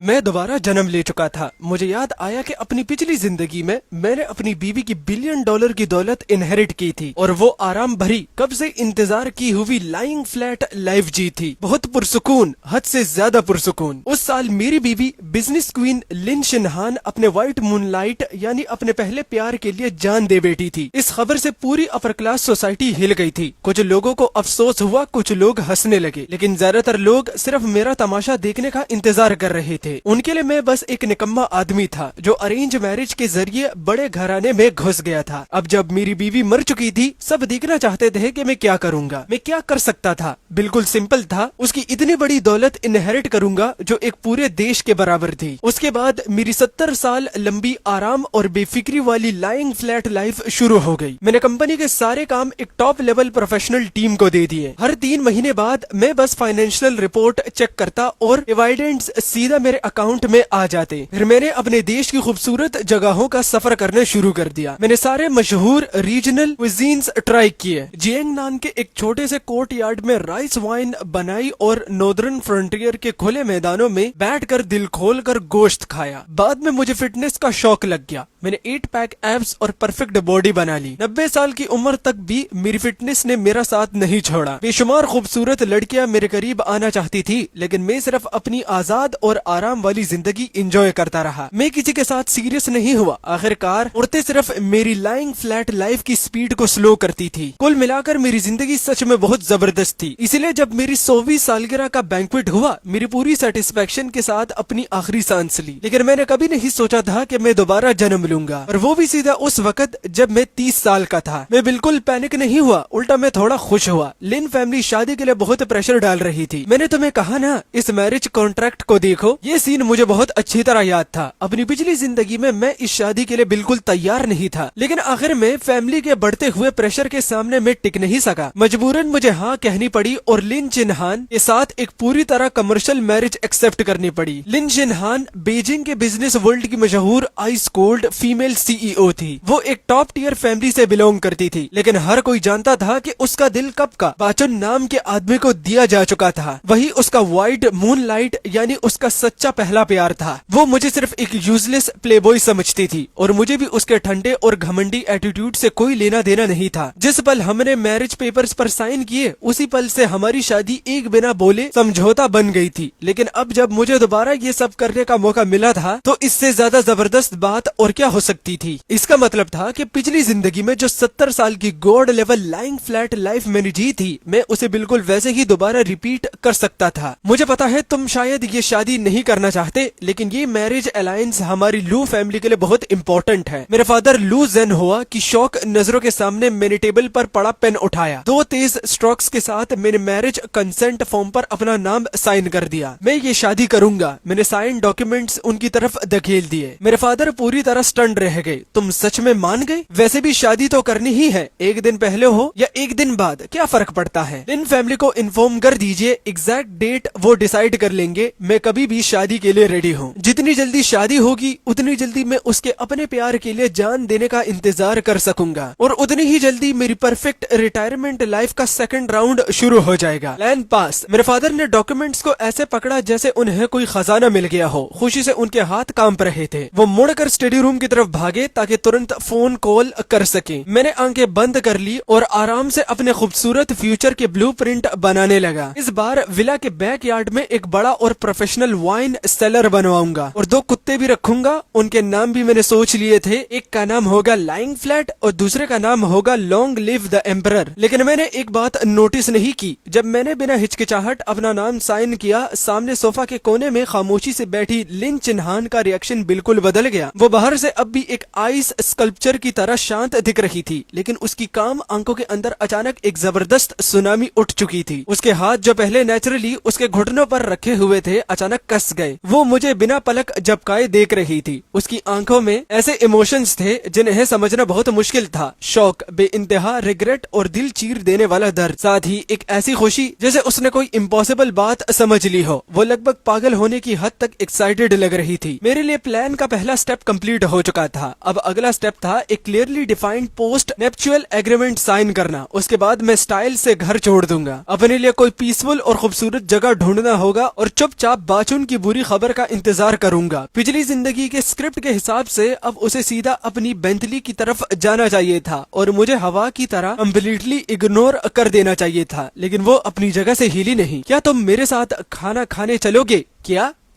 मैं दोबारा जन्म ले चुका था। मुझे याद आया कि अपनी पिछली जिंदगी में मैंने अपनी बीवी की $1 बिलियन की दौलत इनहेरिट की थी और वो आराम भरी कब से इंतजार की हुई लाइंग फ्लैट लाइफ जी थी, बहुत पुरसुकून, हद से ज्यादा पुरसुकून। उस साल मेरी बीवी बिजनेस क्वीन लिन शिनहान अपने व्हाइट मूनलाइट यानी अपने पहले प्यार के लिए जान दे बैठी थी। इस खबर से पूरी अपर क्लास सोसाइटी हिल गई थी। कुछ लोगों को अफसोस हुआ, कुछ लोग हंसने लगे, लेकिन ज्यादातर लोग सिर्फ मेरा तमाशा देखने का इंतजार कर रहे थे। उनके लिए मैं बस एक निकम्मा आदमी था जो अरेंज मैरिज के जरिए बड़े घराने में घुस गया था। अब जब मेरी बीवी मर चुकी थी, सब देखना चाहते थे कि मैं क्या करूंगा, मैं क्या कर सकता था। बिल्कुल सिंपल था, उसकी इतनी बड़ी दौलत इनहेरिट करूंगा जो एक पूरे देश के बराबर थी। उसके बाद मेरी 70 साल लंबी आराम और बेफिक्री वाली लाइंग फ्लैट लाइफ शुरू हो गई। मैंने कंपनी के सारे काम एक टॉप लेवल प्रोफेशनल टीम को दे दिए। हर 3 महीने बाद मैं बस फाइनेंशियल रिपोर्ट चेक करता और डिविडेंड्स सीधा मेरे अकाउंट में आ जाते। फिर मैंने अपने देश की खूबसूरत जगहों का सफर करना शुरू कर दिया। मैंने सारे मशहूर रीजनल क्विजीन्स ट्राई किए। जियांगनान के एक छोटे से कोर्ट यार्ड में राइस वाइन बनाई और नॉर्दर्न फ्रंटियर के खुले मैदानों में बैठकर दिल खोल कर गोश्त खाया। बाद में मुझे फिटनेस का शौक लग गया। मैंने 8 पैक एब्स और परफेक्ट बॉडी बना ली। 90 साल की उम्र तक भी मेरी फिटनेस ने मेरा साथ नहीं छोड़ा। बेशुमार खूबसूरत लड़कियां मेरे करीब आना चाहती थी, लेकिन मैं सिर्फ अपनी आजाद और आराम वाली जिंदगी एंजॉय करता रहा। मैं किसी के साथ सीरियस नहीं हुआ। आखिरकार औरतें सिर्फ मेरी लाइंग फ्लैट लाइफ की स्पीड को स्लो करती थी। कुल मिलाकर मेरी जिंदगी सच में बहुत जबरदस्त थी। इसलिए जब मेरी 100वीं सालगिरह का बैंक्वेट हुआ, मेरी पूरी सेटिस्फेक्शन के साथ अपनी आखिरी सांस ली। लेकिन मैंने कभी नहीं सोचा था कि मैं दोबारा जन्म लूंगा, और वो भी सीधा उस वक्त जब मैं 30 साल का था। मैं बिल्कुल पैनिक नहीं हुआ, उल्टा मैं थोड़ा खुश हुआ। लिन फैमिली शादी के लिए बहुत प्रेशर डाल रही थी। मैंने तुम्हें कहा ना, इस मैरिज कॉन्ट्रैक्ट को देखो। ये सीन मुझे बहुत अच्छी तरह याद था। अपनी पिछली जिंदगी में मैं इस शादी के लिए बिल्कुल तैयार नहीं था, लेकिन आखिर में फैमिली के बढ़ते हुए प्रेशर के सामने मैं टिक नहीं सका। मजबूरन मुझे हाँ कहनी पड़ी और लिन शिनहान के साथ एक पूरी तरह कमर्शियल मैरिज एक्सेप्ट करनी पड़ी। लिन शिनहान बीजिंग के बिजनेस वर्ल्ड की मशहूर आइस कोल्ड फीमेल CEO थी। वो एक टॉप टियर फैमिली से बिलोंग करती थी, लेकिन हर कोई जानता था कि उसका दिल कब का बाचन नाम के आदमी को दिया जा चुका था। वही उसका व्हाइट मूनलाइट यानी उसका सच्चा पहला प्यार था। वो मुझे सिर्फ एक यूजलेस प्लेबॉय समझती थी और मुझे भी उसके ठंडे और घमंडी एटीट्यूड से कोई लेना देना नहीं था। जिस पल हमने मैरिज पेपर्स पर साइन किए, उसी पल से हमारी शादी एक बिना बोले समझौता बन गई थी। लेकिन अब जब मुझे दोबारा ये सब करने का मौका मिला था, तो इससे ज्यादा जबरदस्त बात और क्या हो सकती थी। इसका मतलब था कि पिछली जिंदगी में जो 70 साल की God level lying flat life मैंने जी थी, मैं उसे बिल्कुल वैसे ही दोबारा रिपीट कर सकता था। मुझे पता है तुम शायद ये शादी नहीं करना चाहते, लेकिन ये मैरिज अलायंस हमारी लू फैमिली के लिए बहुत इंपॉर्टेंट है। मेरा फादर लू जेन हुआ कि शौक नजरों के सामने मैंने टेबल पर पड़ा पेन उठाया। 2 तेज स्ट्रोक्स के साथ मैंने मैरिज कंसेंट फॉर्म पर अपना नाम साइन कर दिया। मैं ये शादी करूंगा। मैंने साइन डॉक्यूमेंट्स उनकी तरफ धकेल दिए। मेरे फादर पूरी तरह स्टंड रह गए। तुम सच में मान गए? वैसे भी शादी तो करनी ही है, एक दिन पहले हो या एक दिन बाद, क्या फर्क पड़ता है। इन फैमिली को इन्फॉर्म कर दीजिए, एग्जैक्ट डेट वो डिसाइड कर लेंगे। मैं कभी भी शादी के लिए रेडी हूँ। जितनी जल्दी शादी होगी, उतनी जल्दी मैं उसके अपने प्यार के लिए जान देने का इंतजार कर सकूंगा, और उतनी ही जल्दी मेरी परफेक्ट रिटायरमेंट लाइफ का सेकंड राउंड शुरू हो जाएगा। Plan pass. मेरे फादर ने डॉक्यूमेंट्स को ऐसे पकड़ा जैसे उन्हें कोई खजाना मिल गया हो। खुशी से उनके हाथ कांप रहे थे। वो मुड़कर स्टडी रूम की तरफ भागे ताकि तुरंत फोन कॉल कर सके। मैंने आंखें बंद कर ली और आराम से अपने खूबसूरत फ्यूचर के ब्लूप्रिंट बनाने लगा। इस बार विला के बैकयार्ड में एक बड़ा और प्रोफेशनल वाइन सेलर बनवाऊंगा और 2 कुत्ते भी रखूंगा। उनके नाम भी मैंने सोच लिए थे। एक का नाम होगा लाइंग फ्लैट और दूसरे का नाम होगा लॉन्ग लिव द एम्परर। लेकिन मैंने एक बात नोटिस नहीं की। जब मैंने बिना हिचकिचाहट अपना नाम साइन किया, सामने सोफा के कोने में खामोशी से बैठी लिन शिनहान का रिएक्शन बिल्कुल बदल गया। वो बाहर से अब भी एक आइस स्कल्पचर की तरह शांत दिख रही थी, लेकिन उसकी काम आंखों के अंदर अचानक एक जबरदस्त सुनामी उठ चुकी थी। उसके हाथ जो पहले नेचुरली उसके घुटनों पर रखे हुए थे, अचानक कस गए। वो मुझे बिना पलक झपकाए देख रही थी। उसकी आंखों में ऐसे इमोशंस थे जिन्हें समझना बहुत मुश्किल था। शौक, बेइंतहा रिग्रेट और दिल चीर देने वाला दर्द, साथ ही एक ऐसी खुशी जैसे उसने कोई इम्पॉसिबल बात समझ ली हो। वो लगभग पागल होने की हद तक एक्साइटेड लग रही थी। मेरे लिए प्लान का पहला स्टेप कंप्लीट हो चुका था। अब अगला स्टेप था एक clearly defined post nuptial agreement sign करना। उसके बाद मैं स्टाइल से घर छोड़ दूंगा। अपने लिए कोई पीसफुल और खूबसूरत जगह ढूंढना होगा और चुपचाप बाचुन की बुरी खबर का इंतजार करूंगा। पिछली जिंदगी के स्क्रिप्ट के हिसाब से अब उसे सीधा अपनी बेंटली की तरफ जाना चाहिए था और मुझे हवा की तरह कम्प्लीटली इग्नोर कर देना चाहिए था, लेकिन वो अपनी जगह से हिली नहीं। क्या तुम मेरे साथ खाना खाने चलोगे?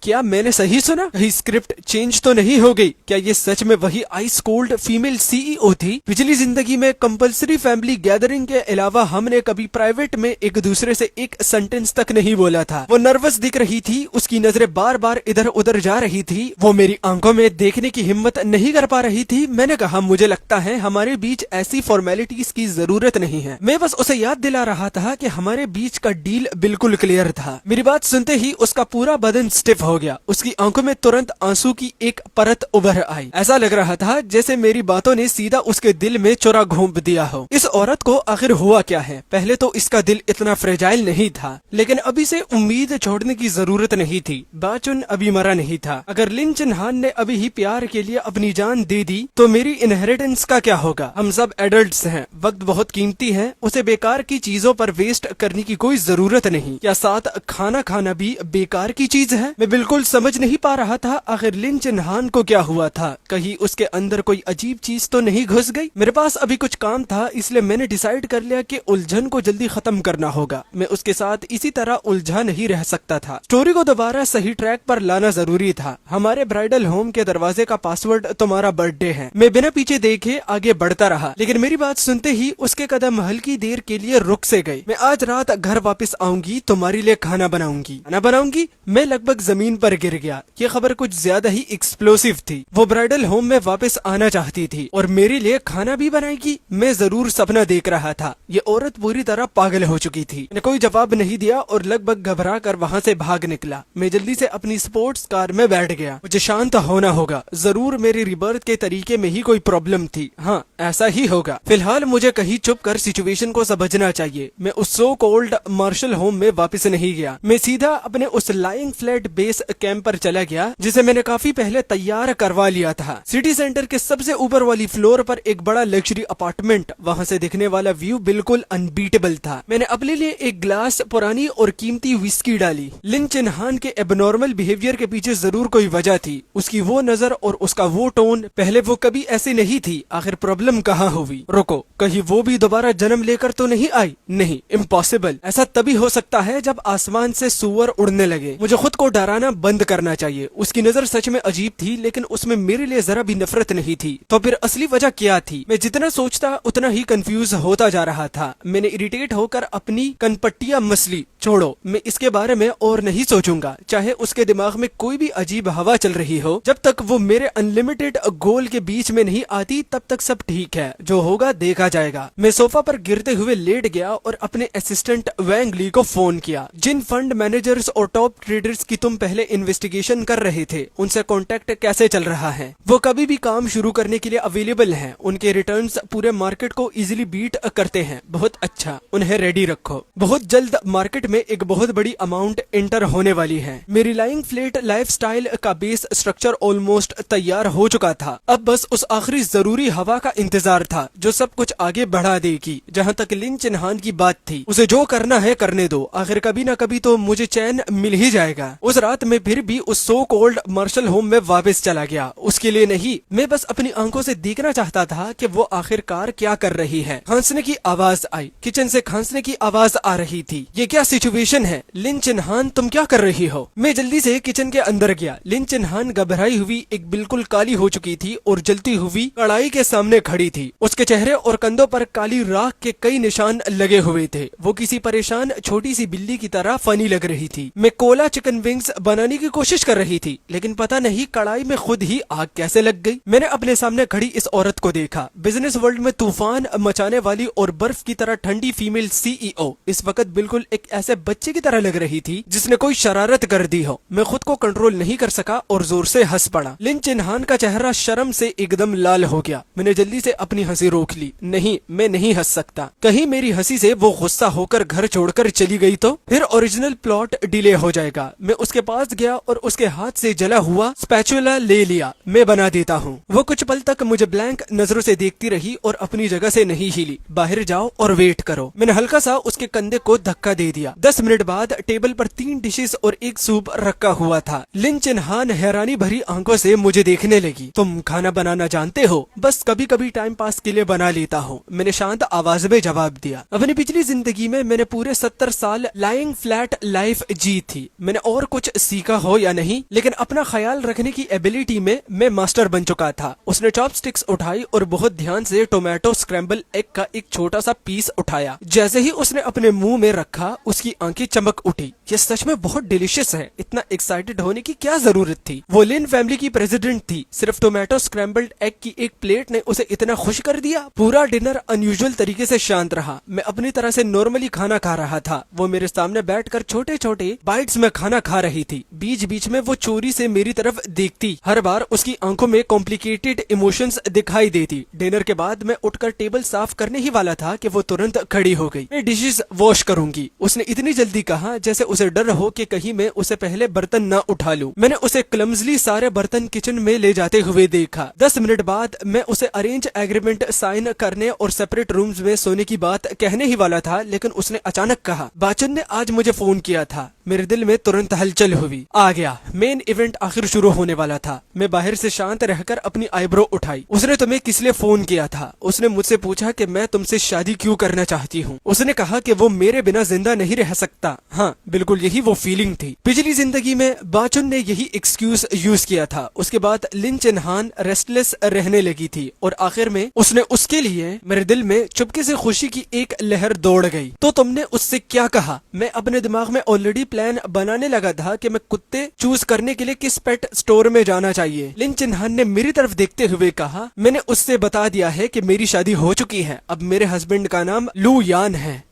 क्या मैंने सही सुना? कहीं स्क्रिप्ट चेंज तो नहीं हो गई? क्या ये सच में वही आइस कोल्ड फीमेल सीईओ थी? पिछली जिंदगी में कंपलसरी फैमिली गैदरिंग के अलावा हमने कभी प्राइवेट में एक दूसरे से एक सेंटेंस तक नहीं बोला था। वो नर्वस दिख रही थी, उसकी नजरें बार बार इधर उधर जा रही थी, वो मेरी आंखों में देखने की हिम्मत नहीं कर पा रही थी। मैंने कहा, मुझे लगता है हमारे बीच ऐसी फॉर्मेलिटीज की जरूरत नहीं है। मैं बस उसे याद दिला रहा था कि हमारे बीच का डील बिल्कुल क्लियर था। मेरी बात सुनते ही उसका पूरा बदन स्टिफ हो गया। उसकी आंखों में तुरंत आंसू की एक परत उभर आई। ऐसा लग रहा था जैसे मेरी बातों ने सीधा उसके दिल में चुरा घोंप दिया हो। इस औरत को आखिर हुआ क्या है? पहले तो इसका दिल इतना फ्रेजाइल नहीं था, लेकिन अभी से उम्मीद छोड़ने की जरूरत नहीं थी। बाचुन अभी मरा नहीं था। अगर लिन चिन्हान ने अभी ही प्यार के लिए अपनी जान दे दी तो मेरी इनहेरिटेंस का क्या होगा? हम सब एडल्ट्स हैं, वक्त बहुत कीमती है, उसे बेकार की चीजों पर वेस्ट करने की कोई जरूरत नहीं। क्या साथ खाना खाना भी बेकार की चीज है? मैं बिल्कुल समझ नहीं पा रहा था आखिर लिन चिन्हान को क्या हुआ था। कहीं उसके अंदर कोई अजीब चीज तो नहीं घुस गई? मेरे पास अभी कुछ काम था, इसलिए मैंने डिसाइड कर लिया कि उलझन को जल्दी खत्म करना होगा। मैं उसके साथ इसी तरह उलझा नहीं रह सकता था। स्टोरी को दोबारा सही ट्रैक पर लाना जरूरी था। हमारे ब्राइडल होम के दरवाजे का पासवर्ड तुम्हारा बर्थडे है। मैं बिना पीछे देखे आगे बढ़ता रहा, लेकिन मेरी बात सुनते ही उसके कदम हल्की देर के लिए रुक से गए। मैं आज रात घर वापस आऊंगी, तुम्हारे लिए खाना बनाऊंगी। मैं लगभग जमीन पर गिर गया। ये खबर कुछ ज्यादा ही एक्सप्लोसिव थी। वो ब्राइडल होम में वापस आना चाहती थी और मेरे लिए खाना भी बनाएगी। मैं जरूर सपना देख रहा था। ये औरत पूरी तरह पागल हो चुकी थी। मैंने कोई जवाब नहीं दिया और लगभग घबरा कर वहाँ से भाग निकला। मैं जल्दी से अपनी स्पोर्ट्स कार में बैठ गया। मुझे शांत होना होगा। जरूर मेरी रिबर्थ के तरीके में ही कोई प्रॉब्लम थी। हाँ, ऐसा ही होगा। फिलहाल मुझे कहीं चुप कर सिचुएशन को समझना चाहिए। मैं उस सो कॉल्ड मार्शल होम में वापस नहीं गया। मैं सीधा अपने उस लाइंग फ्लैट बेस कैंप पर चला गया जिसे मैंने काफी पहले तैयार करवा लिया था। सिटी सेंटर के सबसे ऊपर वाली फ्लोर पर एक बड़ा लग्जरी अपार्टमेंट। वहाँ से दिखने वाला व्यू बिल्कुल अनबीटेबल था। मैंने अपने लिए एक ग्लास पुरानी और कीमती विस्की डाली। लिन चिन्हान के एबनॉर्मल बिहेवियर के पीछे जरूर कोई वजह थी। उसकी वो नजर और उसका वो टोन, पहले वो कभी ऐसी नहीं थी। आखिर प्रॉब्लम कहाँ हुई? रुको, कहीं वो भी दोबारा जन्म लेकर तो नहीं आई? नहीं, इम्पॉसिबल। ऐसा तभी हो सकता है जब आसमान से सुअर उड़ने लगे। मुझे खुद को डराना बंद करना चाहिए। उसकी नजर सच में अजीब थी, लेकिन उसमें मेरे लिए जरा भी नफरत नहीं थी। तो फिर असली वजह क्या थी? मैं जितना सोचता उतना ही कंफ्यूज होता जा रहा था। मैंने इरिटेट होकर अपनी कनपट्टियां मसली। छोड़ो, मैं इसके बारे में और नहीं सोचूंगा। चाहे उसके दिमाग में कोई भी अजीब हवा चल रही हो, जब तक वो मेरे अनलिमिटेड गोल के बीच में नहीं आती तब तक सब ठीक है। जो होगा देखा जाएगा। मैं सोफा पर गिरते हुए लेट गया और अपने असिस्टेंट वैंग ली को फोन किया। जिन फंड मैनेजर्स और टॉप ट्रेडर्स की तुम पहले इन्वेस्टिगेशन कर रहे थे, उनसे कांटेक्ट कैसे चल रहा है? वो कभी भी काम शुरू करने के लिए अवेलेबल हैं। उनके रिटर्न्स पूरे मार्केट को इजीली बीट करते हैं। बहुत अच्छा, उन्हें रेडी रखो। बहुत जल्द मार्केट में एक बहुत बड़ी अमाउंट एंटर होने वाली है। मेरी लाइंग फ्लैट लाइफस्टाइल का बेस स्ट्रक्चर ऑलमोस्ट तैयार हो चुका था। अब बस उस आखिरी जरूरी हवा का इंतजार था जो सब कुछ आगे बढ़ा देगी। जहाँ तक लिन चिन्हान की बात थी, उसे जो करना है करने दो। आखिर कभी न कभी तो मुझे चैन मिल ही जाएगा। उस रात में फिर भी उस सो कॉल्ड मार्शल होम में वापस चला गया। उसके लिए नहीं, मैं बस अपनी आंखों से देखना चाहता था कि वो आखिरकार क्या कर रही है। खांसने की आवाज आई। किचन से खांसने की आवाज आ रही थी। ये क्या सिचुएशन है? लिन चिन्हान, तुम क्या कर रही हो? मैं जल्दी से किचन के अंदर गया। लिन चिन्हान घबराई हुई, एक बिल्कुल काली हो चुकी थी और जलती हुई कढ़ाई के सामने खड़ी थी। उसके चेहरे और कंधों पर काली राख के कई निशान लगे हुए थे। वो किसी परेशान छोटी सी बिल्ली की तरह फनी लग रही थी। मैं कोला चिकन विंग्स बनाने की कोशिश कर रही थी, लेकिन पता नहीं कढ़ाई में खुद ही आग कैसे लग गई। मैंने अपने सामने खड़ी इस औरत को देखा। बिजनेस वर्ल्ड में तूफान मचाने वाली और बर्फ की तरह ठंडी फीमेल सीईओ इस वक्त बिल्कुल एक ऐसे बच्चे की तरह लग रही थी जिसने कोई शरारत कर दी हो। मैं खुद को कंट्रोल नहीं कर सका और जोर से हंस पड़ा। लिन चिन्हान का चेहरा शर्म से एकदम लाल हो गया। मैंने जल्दी से अपनी हंसी रोक ली। नहीं, मैं नहीं हंस सकता। कहीं मेरी हंसी से वो गुस्सा होकर घर छोड़कर चली गई तो फिर ओरिजिनल प्लॉट डिले हो जाएगा। मैं उसके पास पास गया और उसके हाथ से जला हुआ स्पैचुला ले लिया। मैं बना देता हूँ। वो कुछ पल तक मुझे ब्लैंक नजरों से देखती रही और अपनी जगह से नहीं हिली। बाहर जाओ और वेट करो। मैंने हल्का सा उसके कंधे को धक्का दे दिया। 10 मिनट बाद टेबल पर 3 डिशेस और एक सूप रखा हुआ था। लिन चिन्हान हैरानी भरी आंखों से मुझे देखने लगी। तुम खाना बनाना जानते हो? बस कभी कभी टाइम पास के लिए बना लेता हूँ, मैंने शांत आवाज में जवाब दिया। अपनी पिछली जिंदगी में मैंने पूरे 70 साल लाइंग फ्लैट लाइफ जी थी। मैंने और कुछ सीखा हो या नहीं, लेकिन अपना ख्याल रखने की एबिलिटी में मैं मास्टर बन चुका था। उसने चॉपस्टिक्स उठाई और बहुत ध्यान से टोमेटो स्क्रैम्बल एग का एक छोटा सा पीस उठाया। जैसे ही उसने अपने मुंह में रखा, उसकी आंखें चमक उठी। ये सच में बहुत डिलीशियस है। इतना एक्साइटेड होने की क्या जरूरत थी? वो लिन फैमिली की प्रेसिडेंट थी। सिर्फ टोमेटो स्क्रैम्बल्ड एग की एक प्लेट ने उसे इतना खुश कर दिया। पूरा डिनर अनयूजुअल तरीके से शांत रहा। मैं अपनी तरह से नॉर्मली खाना खा रहा था। वो मेरे सामने बैठकर छोटे छोटे बाइट्स में खाना खा रही थी। बीच बीच में वो चोरी से मेरी तरफ देखती। हर बार उसकी आंखों में कॉम्प्लिकेटेड इमोशंस दिखाई देती। डिनर के बाद मैं उठकर टेबल साफ करने ही वाला था कि वो तुरंत खड़ी हो गई। मैं डिशेस वॉश करूंगी, उसने इतनी जल्दी कहा जैसे उसे डर हो कि कहीं मैं उसे पहले बर्तन न उठा लूं। मैंने उसे क्लमजली सारे बर्तन किचन में ले जाते हुए देखा। 10 मिनट बाद मैं उसे अरेंज एग्रीमेंट साइन करने और सेपरेट रूम्स में सोने की बात कहने ही वाला था, लेकिन उसने अचानक कहा, बाचन ने आज मुझे फोन किया था। मेरे दिल में तुरंत हलचल हुई। आ गया, मेन इवेंट आखिर शुरू होने वाला था। मैं बाहर से शांत रहकर अपनी आईब्रो उठाई। उसने तुम्हें किस लिए फोन किया था? उसने मुझसे पूछा कि मैं तुमसे शादी क्यों करना चाहती हूँ। उसने कहा कि वो मेरे बिना जिंदा नहीं रह सकता। हाँ, बिल्कुल यही वो फीलिंग थी। पिछली जिंदगी में बाचुन ने यही एक्सक्यूज यूज किया था। उसके बाद लिन चिन्हान रेस्टलेस रहने लगी थी और आखिर में उसने उसके लिए मेरे दिल में चुपके से खुशी की एक लहर दौड़ गई। तो तुमने उससे क्या कहा? मैं अपने दिमाग में ऑलरेडी प्लान बनाने लगा था कि मैं कुत्ते चूज करने के लिए किस पेट स्टोर में जाना चाहिए। लिन चिन्हान ने मेरी तरफ देखते हुए कहा, मैंने उससे बता दिया है कि मेरी शादी हो चुकी है। अब मेरे हस्बैंड का नाम लू यान है।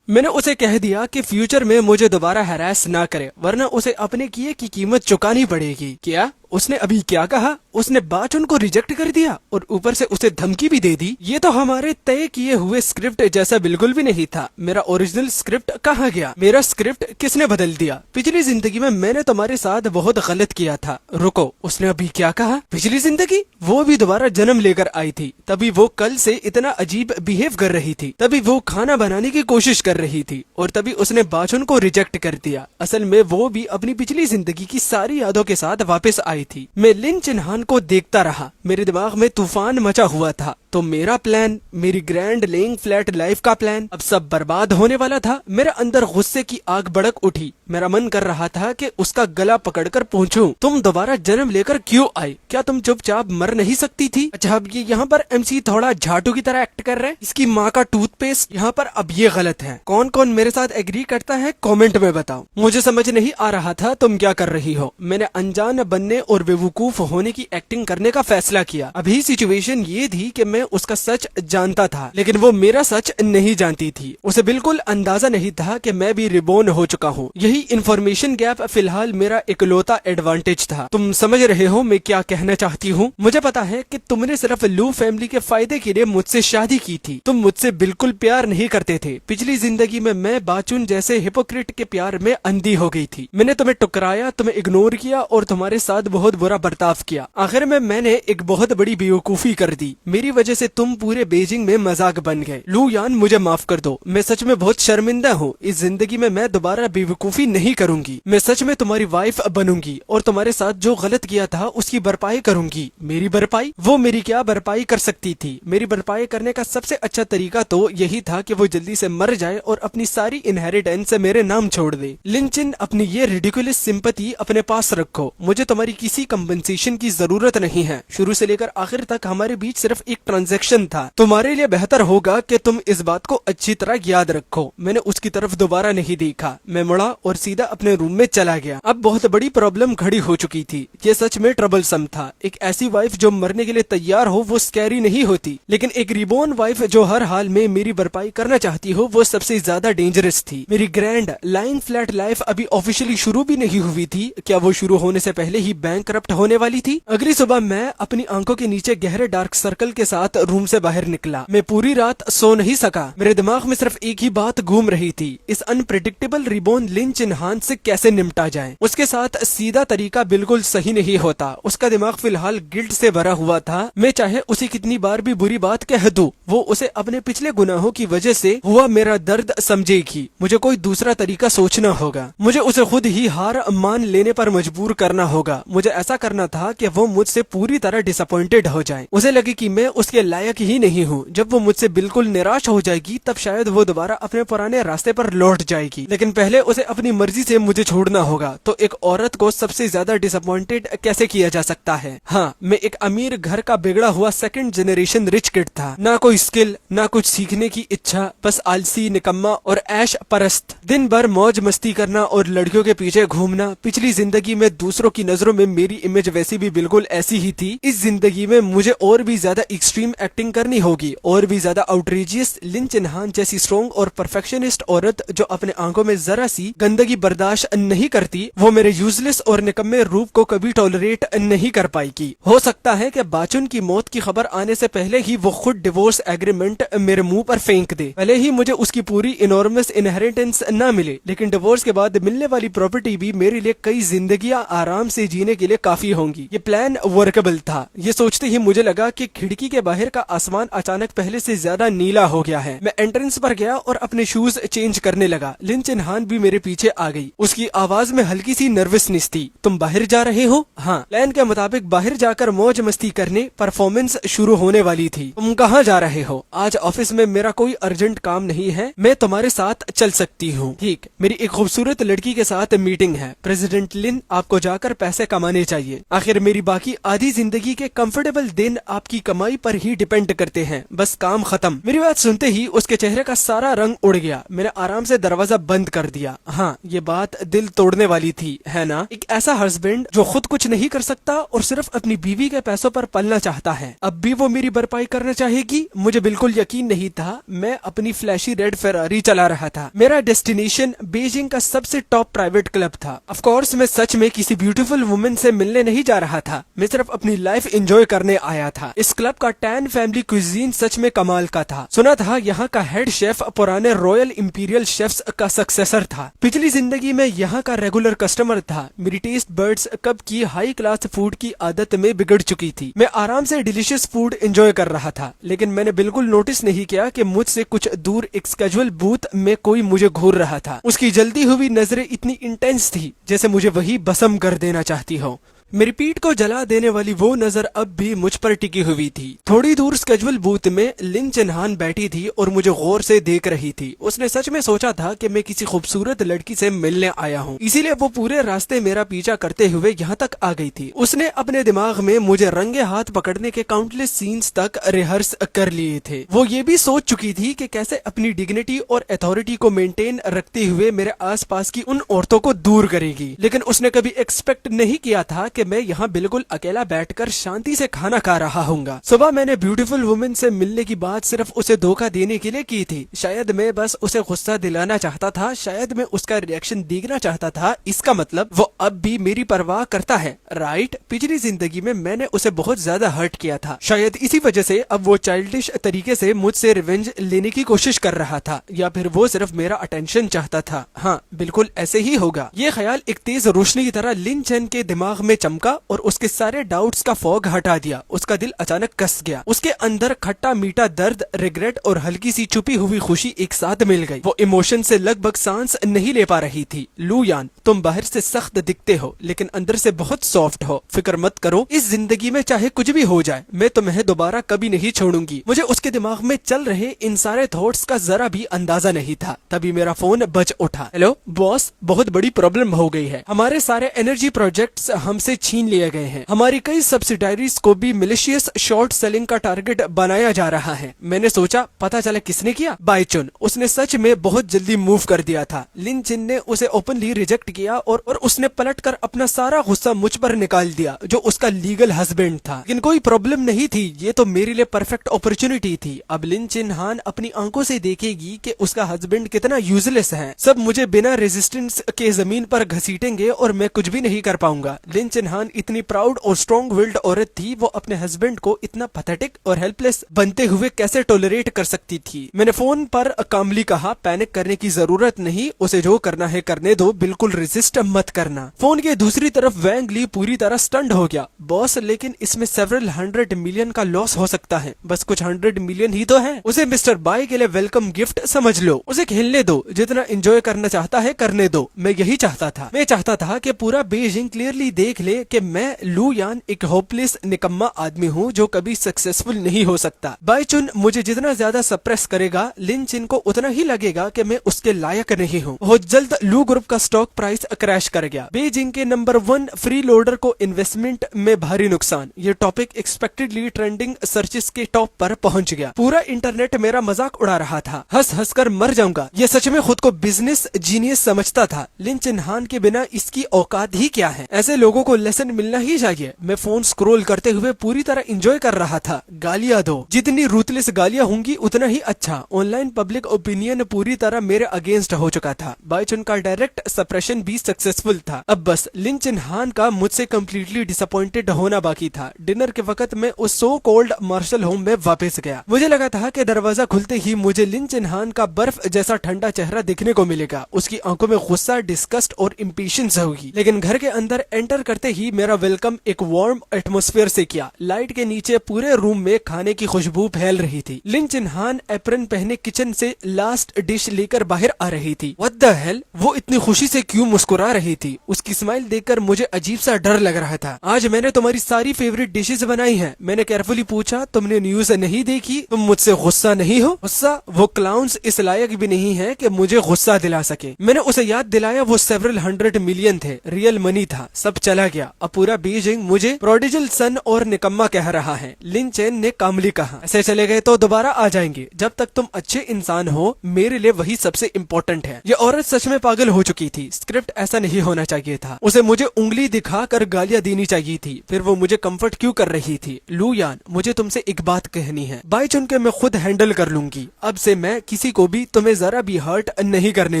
मैंने उसे कह दिया कि फ्यूचर में मुझे दोबारा हैरास ना करे, वरना उसे अपने किए की कीमत चुकानी पड़ेगी। क्या? उसने अभी क्या कहा? उसने बाचुन को रिजेक्ट कर दिया और ऊपर से उसे धमकी भी दे दी। ये तो हमारे तय किए हुए स्क्रिप्ट जैसा बिल्कुल भी नहीं था। मेरा ओरिजिनल स्क्रिप्ट कहाँ गया? मेरा स्क्रिप्ट किसने बदल दिया? पिछली जिंदगी में मैंने तुम्हारे साथ बहुत गलत किया था। रुको, उसने अभी क्या कहा? पिछली जिंदगी? वो भी दोबारा जन्म लेकर आई थी। तभी वो कल से इतना अजीब बिहेव कर रही थी। तभी वो खाना बनाने की कोशिश कर रही थी और तभी उसने बाचुन को रिजेक्ट कर दिया। असल में वो भी अपनी पिछली जिंदगी की सारी यादों के साथ वापस आई थी। मैं लिन चिन्हान को देखता रहा। मेरे दिमाग में तूफान मचा हुआ था। तो मेरा प्लान, मेरी ग्रैंड लेइंग फ्लैट लाइफ का प्लान अब सब बर्बाद होने वाला था। मेरे अंदर गुस्से की आग भड़क उठी। मेरा मन कर रहा था कि उसका गला पकड़कर पूछूं, तुम दोबारा जन्म लेकर क्यों आई? क्या तुम चुपचाप मर नहीं सकती थी? अच्छा, अब ये यहाँ पर एमसी थोड़ा झाटू की तरह एक्ट कर रहे हैं। इसकी माँ का टूथपेस्ट यहाँ पर अब ये गलत है। कौन कौन मेरे साथ एग्री करता है कमेंट में बताओ। मुझे समझ नहीं आ रहा था तुम क्या कर रही हो। मैंने अनजान बनने और बेवकूफ होने की एक्टिंग करने का फैसला किया। अभी सिचुएशन ये थी कि मैं उसका सच जानता था, लेकिन वो मेरा सच नहीं जानती थी। उसे बिल्कुल अंदाजा नहीं था कि मैं भी रिबोर्न हो चुका हूँ। यही इंफॉर्मेशन गैप फिलहाल मेरा इकलौता एडवांटेज था। तुम समझ रहे हो मैं क्या कहना चाहती हूँ? मुझे पता है कि तुमने सिर्फ लू फैमिली के फायदे के लिए मुझसे शादी की थी। तुम मुझसे बिल्कुल प्यार नहीं करते थे। पिछली जिंदगी में मैं बाचुन जैसे हिपोक्रेट के प्यार में अंधी हो गई थी। मैंने तुम्हें टुकराया, तुम्हें इग्नोर किया और तुम्हारे साथ बहुत बुरा बर्ताव किया। आखिर में मैंने एक बहुत बड़ी बेवकूफी कर दी। मेरी वजह से तुम पूरे बीजिंग में मजाक बन गए। लू यान, मुझे माफ कर दो। मैं सच में बहुत शर्मिंदा हूँ। इस जिंदगी में मैं दोबारा बेवकूफी नहीं करूंगी। मैं सच में तुम्हारी वाइफ बनूंगी और तुम्हारे साथ जो गलत किया था उसकी भरपाई करूंगी। मेरी भरपाई? वो मेरी क्या भरपाई कर सकती थी? मेरी भरपाई करने का सबसे अच्छा तरीका तो यही था कि वो जल्दी से मर जाए और अपनी सारी इनहेरिटेंस से मेरे नाम छोड़ दे। लिंचिन, अपनी ये रिडिकुलस सिंपैथी अपने पास रखो। मुझे तुम्हारी किसी कंपनसेशन की जरूरत नहीं है। शुरू से लेकर आखिर तक हमारे बीच सिर्फ एक ट्रांजैक्शन था। तुम्हारे लिए बेहतर होगा कि तुम इस बात को अच्छी तरह याद रखो। मैंने उसकी तरफ दोबारा नहीं देखा। मैं मुड़ा और सीधा अपने रूम में चला गया। अब बहुत बड़ी प्रॉब्लम खड़ी हो चुकी थी। ये सच में ट्रबलसम था। एक ऐसी वाइफ जो मरने के लिए तैयार हो वो स्कैरी नहीं होती, लेकिन एक रिबोर्न वाइफ जो हर हाल में मेरी भरपाई करना चाहती हो वो सबसे ज्यादा डेंजरस थी। मेरी ग्रैंड लाइंग फ्लैट लाइफ अभी ऑफिशियली शुरू भी नहीं हुई थी। क्या वो शुरू होने से पहले ही बैंकरप्ट होने वाली थी? अगली सुबह मैं अपनी आंखों के नीचे गहरे डार्क सर्कल के साथ साथ रूम से बाहर निकला। मैं पूरी रात सो नहीं सका। मेरे दिमाग में सिर्फ एक ही बात घूम रही थी, इस अनप्रेडिक्टेबल रिबॉर्न लिन चिन्हान से कैसे निपटा जाए। उसके साथ सीधा तरीका बिल्कुल सही नहीं होता। उसका दिमाग फिलहाल गिल्ट से भरा हुआ था। मैं चाहे उसे कितनी बार भी बुरी बात कह दूं, वो उसे अपने पिछले गुनाहों की वजह से हुआ मेरा दर्द समझेगी। मुझे कोई दूसरा तरीका सोचना होगा। मुझे उसे खुद ही हार मान लेने पर मजबूर करना होगा। मुझे ऐसा करना था कि वो मुझसे पूरी तरह डिसअपॉइंटेड हो जाए, उसे लगे कि मैं उसके लायक ही नहीं हूँ। जब वो मुझसे बिल्कुल निराश हो जाएगी तब शायद वो दोबारा अपने पुराने रास्ते पर लौट जाएगी। लेकिन पहले उसे अपनी मर्जी से मुझे छोड़ना होगा। तो एक औरत को सबसे ज्यादा डिसअपॉइंटेड कैसे किया जा सकता है? हाँ, मैं एक अमीर घर का बिगड़ा हुआ सेकंड जनरेशन रिच किड था। ना कोई स्किल, ना कुछ सीखने की इच्छा, बस आलसी, निकम्मा और ऐश परस्त। दिन भर मौज मस्ती करना और लड़कियों के पीछे घूमना। पिछली जिंदगी में दूसरों की नजरों में मेरी इमेज वैसी भी बिल्कुल ऐसी ही थी। इस जिंदगी में मुझे और भी ज्यादा एक्सट्रीम एक्टिंग करनी होगी, और भी ज्यादा आउटरीजियस। लिन चिन्हान जैसी स्ट्रॉन्ग और परफेक्शनिस्ट औरत जो अपने आंखों में जरा सी गंदगी बर्दाश्त नहीं करती, वो मेरे यूजलेस और निकम्मे रूप को कभी टॉलरेट नहीं कर पाएगी। हो सकता है कि बाचुन की मौत की खबर आने से पहले ही वो खुद डिवोर्स एग्रीमेंट मेरे मुंह पर फेंक दे। भले ही मुझे उसकी पूरी इनॉर्मस इनहेरिटेंस न मिले, लेकिन डिवोर्स के बाद मिलने वाली प्रॉपर्टी भी मेरे लिए कई जिंदगियां आराम से जीने के लिए काफी होंगी। ये प्लान वर्केबल था। ये सोचते ही मुझे लगा कि खिड़की के बाहर का आसमान अचानक पहले से ज्यादा नीला हो गया है। मैं एंट्रेंस पर गया और अपने शूज चेंज करने लगा। लिन चिन्हान भी मेरे पीछे आ गई। उसकी आवाज में हल्की सी नर्वसनेस थी। तुम बाहर जा रहे हो? हाँ। प्लान के मुताबिक बाहर जाकर मौज मस्ती करने परफॉर्मेंस शुरू होने वाली थी। तुम कहाँ जा रहे हो? आज ऑफिस में मेरा कोई अर्जेंट काम नहीं है, मैं तुम्हारे साथ चल सकती हूँ। ठीक, मेरी एक खूबसूरत लड़की के साथ मीटिंग है। प्रेसिडेंट लिन, आपको जाकर पैसे कमाने चाहिए। आखिर मेरी बाकी आधी जिंदगी के कंफर्टेबल दिन आपकी कमाई पर ही डिपेंड करते हैं। बस काम खत्म। मेरी बात सुनते ही उसके चेहरे का सारा रंग उड़ गया। मैंने आराम से दरवाजा बंद कर दिया। हाँ, ये बात दिल तोड़ने वाली थी, है ना? एक ऐसा हस्बैंड जो खुद कुछ नहीं कर सकता और सिर्फ अपनी बीवी के पैसों पर पलना चाहता है। अब भी वो मेरी भरपाई करना चाहेगी? मुझे बिल्कुल यकीन नहीं था। मैं अपनी फ्लैशी रेड फेरारी चला रहा था। मेरा डेस्टिनेशन बीजिंग का सबसे टॉप प्राइवेट क्लब था। ऑफ कोर्स मैं सच में किसी ब्यूटीफुल वुमेन से मिलने नहीं जा रहा था। मैं सिर्फ अपनी लाइफ एंजॉय करने आया था। इस क्लब का टैन फैमिली क्विजीन सच में कमाल का था। सुना था यहाँ का हेड शेफ पुराने रॉयल इंपीरियल शेफ्स का सक्सेसर था। पिछली जिंदगी में यहाँ का रेगुलर कस्टमर था। मेरी टेस्ट बर्ड्स कब की हाई क्लास फूड की आदत में बिगड़ चुकी थी। मैं आराम से डिलीशियस फूड एंजॉय कर रहा था, लेकिन मैंने बिल्कुल नोटिस नहीं किया कि मुझसे कुछ दूर एक कैजुअल बूथ में कोई मुझे घूर रहा था। उसकी जल्दी हुई नजरें इतनी इंटेंस थी जैसे मुझे वही भस्म कर देना चाहती हो। मेरी पीठ को जला देने वाली वो नजर अब भी मुझ पर टिकी हुई थी। थोड़ी दूर स्केजुअल बूथ में लिन चिन्हान बैठी थी और मुझे गौर से देख रही थी। उसने सच में सोचा था कि मैं किसी खूबसूरत लड़की से मिलने आया हूँ, इसीलिए वो पूरे रास्ते मेरा पीछा करते हुए यहाँ तक आ गई थी। उसने अपने दिमाग में मुझे रंगे हाथ पकड़ने के काउंटलेस सीन्स तक रिहर्स कर लिए थे। वो ये भी सोच चुकी थी कि कैसे अपनी डिग्निटी और अथॉरिटी को मेंटेन रखते हुए मेरे आसपास की उन औरतों को दूर करेगी। लेकिन उसने कभी एक्सपेक्ट नहीं किया था कि मैं यहाँ बिल्कुल अकेला बैठकर शांति से खाना खा रहा हूँगा। सुबह मैंने ब्यूटीफुल वुमेन से मिलने की बात सिर्फ उसे धोखा देने के लिए की थी। शायद मैं बस उसे गुस्सा दिलाना चाहता था, शायद मैं उसका रिएक्शन देखना चाहता था। इसका मतलब वो अब भी मेरी परवाह करता है, राइट? पिछली जिंदगी में मैंने उसे बहुत ज्यादा हर्ट किया था। शायद इसी वजह से अब वो चाइल्डिश तरीके से मुझसे रिवेंज लेने की कोशिश कर रहा था, या फिर वो सिर्फ मेरा अटेंशन चाहता था। हाँ, बिल्कुल ऐसे ही होगा। ये ख्याल एक तेज रोशनी की तरह लिन चेन के दिमाग में चमका और उसके सारे डाउट्स का फॉग हटा दिया। उसका दिल अचानक कस गया। उसके अंदर खट्टा मीठा दर्द, रिग्रेट और हल्की सी छुपी हुई खुशी एक साथ मिल गई। वो इमोशन से लगभग सांस नहीं ले पा रही थी। लू यान, तुम बाहर से सख्त दिखते हो लेकिन अंदर से बहुत सॉफ्ट हो। फिक्र मत करो, इस जिंदगी में चाहे कुछ भी हो जाए मैं तुम्हें दोबारा कभी नहीं छोड़ूंगी। मुझे उसके दिमाग में चल रहे इन सारे थॉट्स का जरा भी अंदाजा नहीं था। तभी मेरा फोन बज उठा। हेलो बॉस, बहुत बड़ी प्रॉब्लम हो गई है। हमारे सारे एनर्जी प्रोजेक्ट्स हमसे छीन लिए गए हैं। हमारी कई सब्सिडायरीज को भी मिलिशियस शॉर्ट सेलिंग का टारगेट बनाया जा रहा है। मैंने सोचा पता चला किसने किया। बाइचुन, उसने सच में बहुत जल्दी मूव कर दिया था। लिन चिन ने उसे ओपनली रिजेक्ट किया और उसने पलटकर अपना सारा गुस्सा मुझ पर निकाल दिया, जो उसका लीगल हस्बैंड था। लेकिन कोई प्रॉब्लम नहीं थी, ये तो मेरे लिए परफेक्ट अपॉर्चुनिटी थी। अब लिन चिन्हान अपनी आंखों से देखेगी कि उसका हस्बैंड कितना यूजलेस है। सब मुझे बिना रेजिस्टेंस के जमीन पर घसीटेंगे और मैं कुछ भी नहीं कर पाऊंगा। लिन चिन्हान चिन हान इतनी प्राउड और स्ट्रॉन्ग विल्ड औरत थी, वो अपने हस्बैंड को इतना पैथेटिक और हेल्पलेस बनते हुए कैसे टॉलरेट कर सकती थी। मैंने फोन पर कामली कहा, पैनिक करने की जरूरत नहीं, उसे जो करना है करने दो, बिल्कुल रेजिस्ट मत करना। फोन के दूसरी तरफ वैंग ली पूरी तरह स्टंड हो गया। बॉस, लेकिन इसमें सेवरल 100 मिलियन का लॉस हो सकता है। बस कुछ 100 मिलियन ही तो है। उसे मिस्टर बाय के लिए वेलकम गिफ्ट समझ लो। उसे खेलने दो, जितना एंजॉय करना चाहता है करने दो। मैं यही चाहता था। मैं चाहता था कि पूरा बीजिंग क्लियरली देख ले कि मैं लू यान एक होपलेस निकम्मा आदमी हूँ जो कभी सक्सेसफुल नहीं हो सकता। बाय चुन मुझे जितना ज्यादा सप्रेस करेगा, लिन चिन को उतना ही लगेगा कि मैं उसके लायक नहीं हूँ। बहुत जल्द लू ग्रुप का स्टॉक प्राइस क्रैश कर गया। बीजिंग के नंबर 1 फ्री लोडर को इन्वेस्टमेंट में भारी नुकसान। ये टॉपिक एक्सपेक्टेडली ट्रेंडिंग सर्चेस के टॉप पर पहुंच गया। पूरा इंटरनेट मेरा मजाक उड़ा रहा था। हंस हंस कर मर जाऊंगा। ये सच में खुद को बिजनेस जीनियस समझता था। लिन चिन हान के बिना इसकी औकात ही क्या है। ऐसे लोगों को लेसन मिलना ही चाहिए। मैं फोन स्क्रॉल करते हुए पूरी तरह एंजॉय कर रहा था। गालियां दो, जितनी रूथलेस गालियां होंगी उतना ही अच्छा। ऑनलाइन पब्लिक ओपिनियन पूरी तरह मेरे अगेंस्ट हो चुका था। बाय चुन का डायरेक्ट सप्रेशन भी सक्सेसफुल था। अब बस लिन चिन हान का मुझसे कम्प्लीटली डिसअपॉइंटेड होना बाकी था। डिनर के वक्त मैं उस सो कॉल्ड मार्शल होम में वापस गया। मुझे लगा था कि दरवाजा खुलते ही मुझे लिन चिन हान का बर्फ जैसा ठंडा चेहरा दिखने को मिलेगा। उसकी आंखों में गुस्सा, डिस्गस्ट और इम्पेशंस होगी। लेकिन घर के अंदर एंटर करते ही मेरा वेलकम एक वार्म एटमॉस्फेयर से किया। लाइट के नीचे पूरे रूम में खाने की खुशबू फैल रही थी। लिन चिन हान एप्रन पहने किचन से लास्ट डिश लेकर बाहर आ रही थी। व्हाट द हेल, वो इतनी खुशी से क्यों मुस्कुरा रही थी? उसकी स्माइल देखकर मुझे अजीब सा डर लग रहा था। आज मैंने तुम्हारी सारी फेवरेट डिशेस बनाई हैं। मैंने केयरफुली पूछा, तुमने न्यूज नहीं देखी? तुम मुझसे गुस्सा नहीं हो? गुस्सा? वो क्लाउन्स इस लायक भी नहीं है कि मुझे गुस्सा दिला सके। मैंने उसे याद दिलाया वो सेवरल 100 मिलियन थे, रियल मनी था। सब चला गया। अब पूरा बीजिंग मुझे प्रोडिजल सन और निकम्मा कह रहा है। लिन चेन ने कामली कहा, ऐसे चले गए तो दोबारा आ जाएंगे। जब तक तुम अच्छे इंसान हो, मेरे लिए वही सबसे इम्पोर्टेंट है। ये औरत सच में पागल हो चुकी थी। स्क्रिप्ट ऐसा नहीं होना चाहिए था। उसे मुझे उंगली दिखाकर गालियां देनी चाहिए थी। फिर वो मुझे कंफर्ट क्यों कर रही थी? लू यान, मुझे तुमसे एक बात कहनी है। बाय चुन के मैं खुद हैंडल कर लूंगी। अब से मैं किसी को भी तुम्हें जरा भी हर्ट नहीं करने